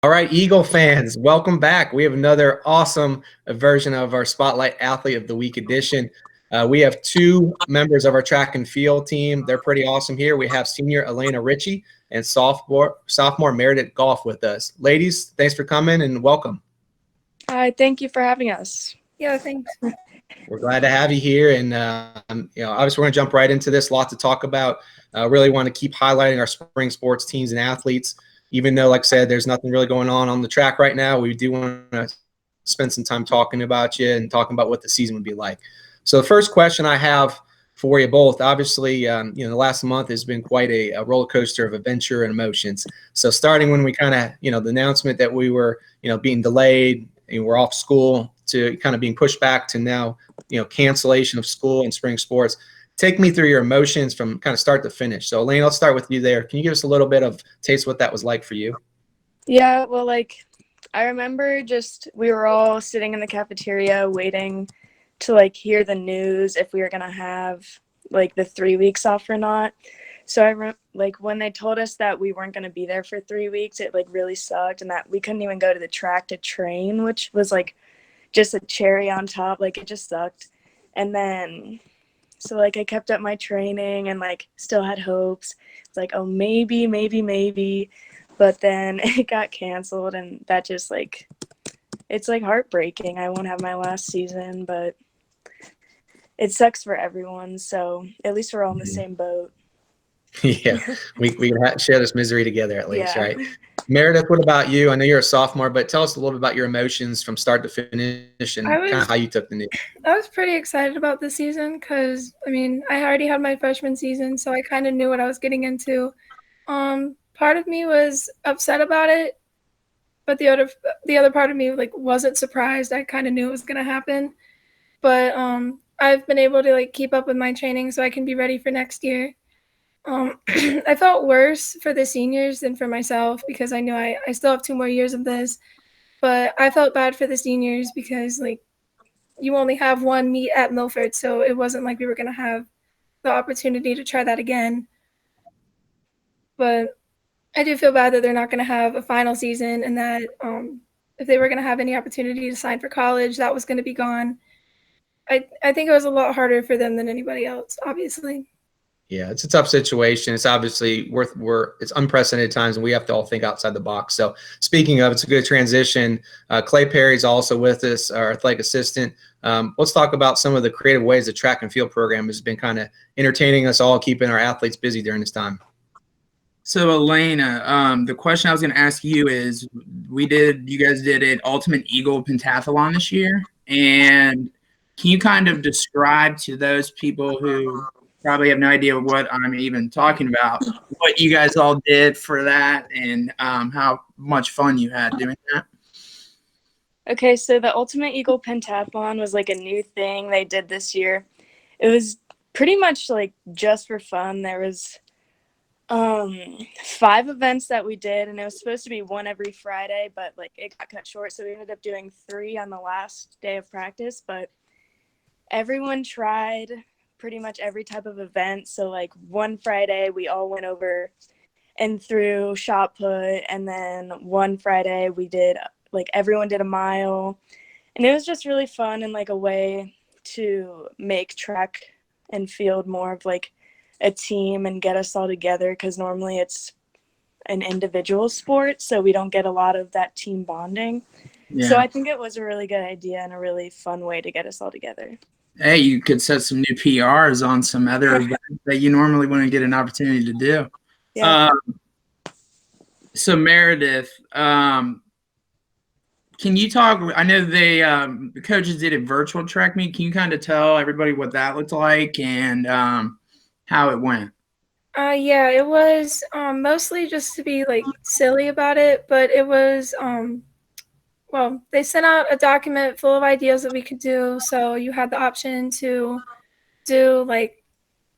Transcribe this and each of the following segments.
All right, Eagle fans, welcome back. We have another awesome version of our Spotlight Athlete of the Week edition. We have two members of our track and field team. They're pretty awesome here. We have senior Elena Richey and sophomore Meredith Goff with us. Ladies, thanks for coming and welcome. Hi, thank you for having us. Yeah, thanks. We're glad to have you here. And, obviously we're going to jump right into this. A lot to talk about. Really want to keep highlighting our spring sports teams and athletes. Even though, like I said, there's nothing really going on the track right now, we do want to spend some time talking about you and talking about what the season would be like. So the first question I have for you both, obviously, the last month has been quite a roller coaster of adventure and emotions. So starting when we kind of, the announcement that we were, being delayed and we're off school to kind of being pushed back to now, cancellation of school and spring sports. Take me through your emotions from kind of start to finish. So, Elaine, let's start with you there. Can you give us a little bit of taste what that was like for you? Yeah, well, I remember we were all sitting in the cafeteria waiting to, hear the news if we were going to have, the 3 weeks off or not. So, when they told us that we weren't going to be there for 3 weeks, it, really sucked and that we couldn't even go to the track to train, which was, just a cherry on top. It just sucked. And then... So, I kept up my training and, still had hopes. It's oh, maybe. But then it got canceled, and that just, it's, heartbreaking. I won't have my last season, but it sucks for everyone. So, at least we're all in the same boat. Yeah, we can share this misery together at least, right? Meredith, what about you? I know you're a sophomore, but tell us a little bit about your emotions from start to finish and kind of how you took the news. I was pretty excited about this season because, I already had my freshman season, so I kind of knew what I was getting into. Part of me was upset about it, but the other part of me, wasn't surprised. I kind of knew it was going to happen. But I've been able to, keep up with my training so I can be ready for next year. I felt worse for the seniors than for myself because I knew I still have 2 more years of this, but I felt bad for the seniors because you only have one meet at Milford, so it wasn't like we were going to have the opportunity to try that again. But I do feel bad that they're not going to have a final season and that if they were going to have any opportunity to sign for college, that was going to be gone. I think it was a lot harder for them than anybody else, obviously. Yeah, it's a tough situation. It's obviously it's unprecedented times, and we have to all think outside the box. So speaking of, it's a good transition. Clay Perry's also with us, our athletic assistant. Let's talk about some of the creative ways the track and field program has been kind of entertaining us all, keeping our athletes busy during this time. So Elena, the question I was going to ask you is, you guys did an Ultimate Eagle Pentathlon this year, and can you kind of describe to those people who probably have no idea what I'm even talking about, what you guys all did for that and how much fun you had doing that? Okay, so the Ultimate Eagle Pentathlon was a new thing they did this year. It was pretty much just for fun. There was 5 events that we did, and it was supposed to be one every Friday, but it got cut short, so we ended up doing 3 on the last day of practice. But everyone tried pretty much every type of event. So one Friday we all went over and threw shot put, and then one Friday we did everyone did a mile, and it was just really fun and a way to make track and field more of a team and get us all together, because normally it's an individual sport, so we don't get a lot of that team bonding. So I think it was a really good idea and a really fun way to get us all together. Hey, you could set some new PRs on some other events that you normally wouldn't get an opportunity to do. Yeah. So Meredith, can you talk? I know the coaches did a virtual track meet. Can you kind of tell everybody what that looked like and how it went? Yeah, it was mostly just to be silly about it, but it was well, they sent out a document full of ideas that we could do. So you had the option to do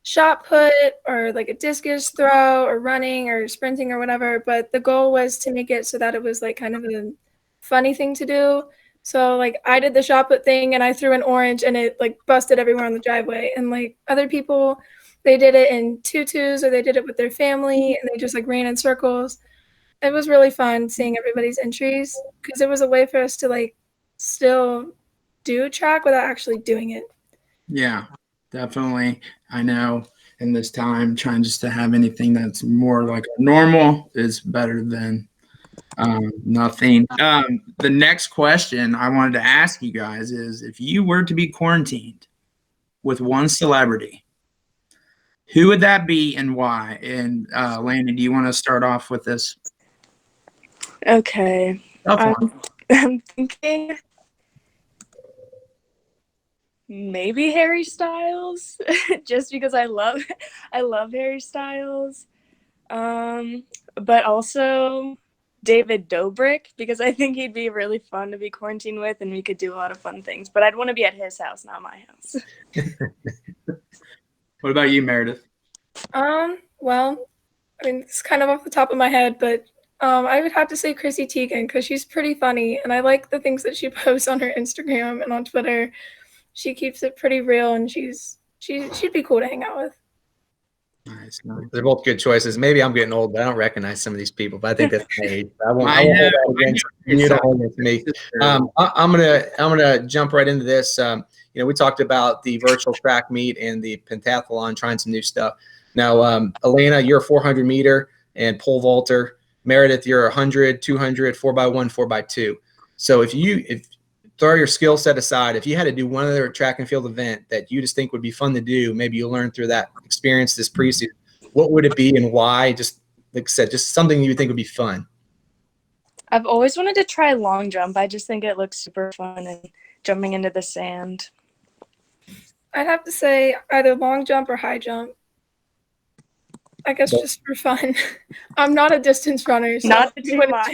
shot put or a discus throw or running or sprinting or whatever. But the goal was to make it so that it was kind of a funny thing to do. So I did the shot put thing and I threw an orange and it busted everywhere on the driveway. And other people, they did it in tutus or they did it with their family and they just ran in circles. it was really fun seeing everybody's entries because it was a way for us to like still do track without actually doing it. Yeah, definitely. I know in this time, trying just to have anything that's more like normal is better than nothing. The next question I wanted to ask you guys is, if you were to be quarantined with one celebrity, who would that be and why? And Landon, do you want to start off with this? Okay. I'm thinking maybe Harry Styles, just because I love Harry Styles. But also David Dobrik, because I think he'd be really fun to be quarantined with, and we could do a lot of fun things. But I'd want to be at his house, not my house. What about you, Meredith? Well, I mean, it's kind of off the top of my head, but I would have to say Chrissy Teigen because she's pretty funny, and I like the things that she posts on her Instagram and on Twitter. She keeps it pretty real, and she'd be cool to hang out with. Nice. They're both good choices. Maybe I'm getting old, but I don't recognize some of these people. But I think that's my age. I won't hold that against you. Don't hold it to me. I'm gonna jump right into this. We talked about the virtual track meet and the pentathlon, trying some new stuff. Now, Elena, you're a 400 meter and pole vaulter. Meredith, you're 100, 200, 4x1, 4x2. So if throw your skill set aside, if you had to do one other track and field event that you just think would be fun to do, maybe you learned through that experience this preseason, what would it be and why? Just like I said, just something you would think would be fun. I've always wanted to try long jump. I just think it looks super fun and jumping into the sand. I'd have to say either long jump or high jump. I guess just for fun. I'm not a distance runner. So not the two mile.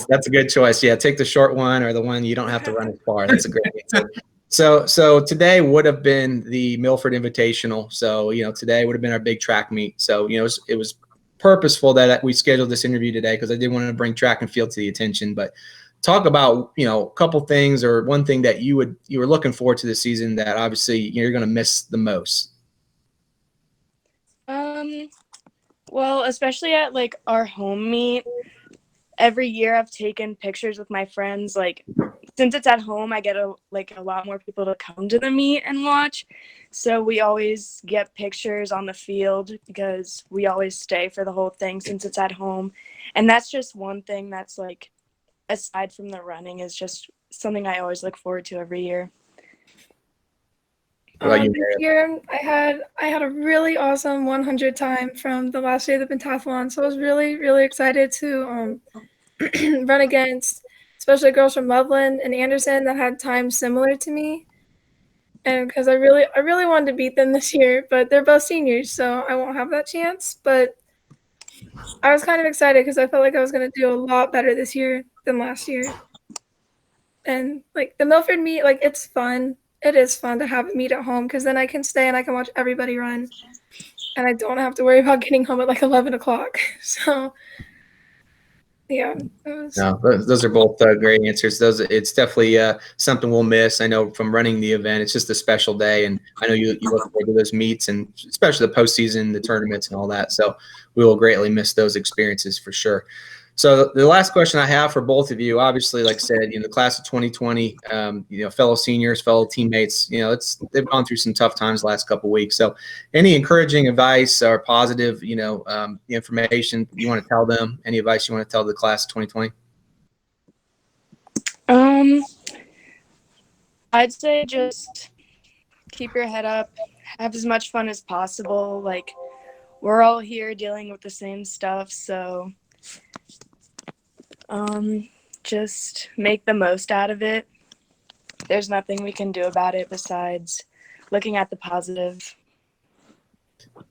That's a good choice. Yeah, take the short one or the one you don't have to run as far. That's a great answer. So today would have been the Milford Invitational. So today would have been our big track meet. So it was purposeful that we scheduled this interview today because I did want to bring track and field to the attention. But talk about a couple things or one thing that you were looking forward to this season that obviously you're going to miss the most. Well, especially at like our home meet. Every year I've taken pictures with my friends. Like, since it's at home, I get a lot more people to come to the meet and watch. So we always get pictures on the field because we always stay for the whole thing since it's at home. And that's just one thing that's like, aside from the running, is just something I always look forward to every year. This year I had a really awesome 100 time from the last day of the pentathlon, so I was really, really excited to run against especially girls from Loveland and Anderson that had times similar to me, and because I really wanted to beat them this year, but they're both seniors, so I won't have that chance. But I was kind of excited because I felt like I was going to do a lot better this year than last year. And like the Milford meet, like it's fun. It is fun to have a meet at home because then I can stay and I can watch everybody run, and I don't have to worry about getting home at like 11 o'clock. So, yeah. No, those are both great answers. It's definitely something we'll miss. I know from running the event, it's just a special day, and I know you look forward to those meets and especially the postseason, the tournaments, and all that. So we will greatly miss those experiences for sure. So the last question I have for both of you, obviously, like I said, the class of 2020, fellow seniors, fellow teammates, they've gone through some tough times the last couple of weeks. So any encouraging advice or positive, information you want to tell them, any advice you want to tell the class of 2020? I'd say just keep your head up, have as much fun as possible. Like, we're all here dealing with the same stuff, so just make the most out of it. There's nothing we can do about it besides looking at the positive.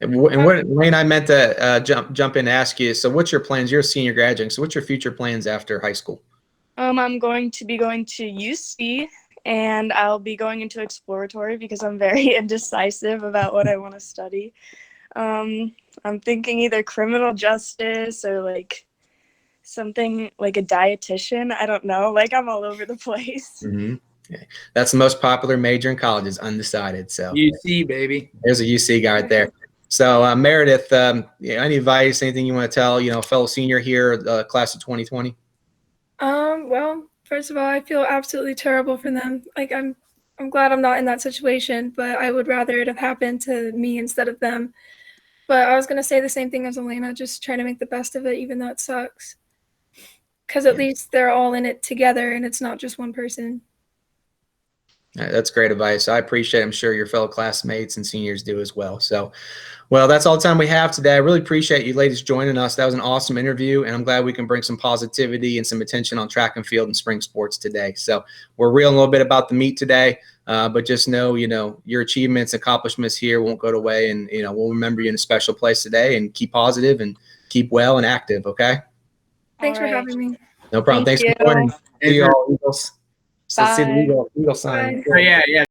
And what Wayne, I meant to jump in and ask you. So, what's your plans? You're a senior graduate. So, what's your future plans after high school? I'm going to be going to UC, and I'll be going into exploratory because I'm very indecisive about what I want to study. I'm thinking either criminal justice or like something like a dietitian. I don't know. Like, I'm all over the place. Mm-hmm. Okay. That's the most popular major in college is undecided. So UC, baby. There's a UC guy right there. So Meredith, any advice, anything you want to tell, fellow senior here, class of 2020? Well, first of all, I feel absolutely terrible for them. Like I'm glad I'm not in that situation, but I would rather it have happened to me instead of them. But I was gonna say the same thing as Elena, just try to make the best of it, even though it sucks. Because at least they're all in it together, and it's not just one person. That's great advice. I appreciate it. I'm sure your fellow classmates and seniors do as well. So, well, that's all the time we have today. I really appreciate you ladies joining us. That was an awesome interview, and I'm glad we can bring some positivity and some attention on track and field and spring sports today. So we're reeling a little bit about the meet today, but just know, your achievements, accomplishments here won't go away, and, we'll remember you in a special place today, and keep positive and keep well and active, okay? Thanks for All right. having me. No problem. Thank Thanks you. for joining. See you all, Eagles. So see the Bye. Eagle sign. Bye. Oh, yeah.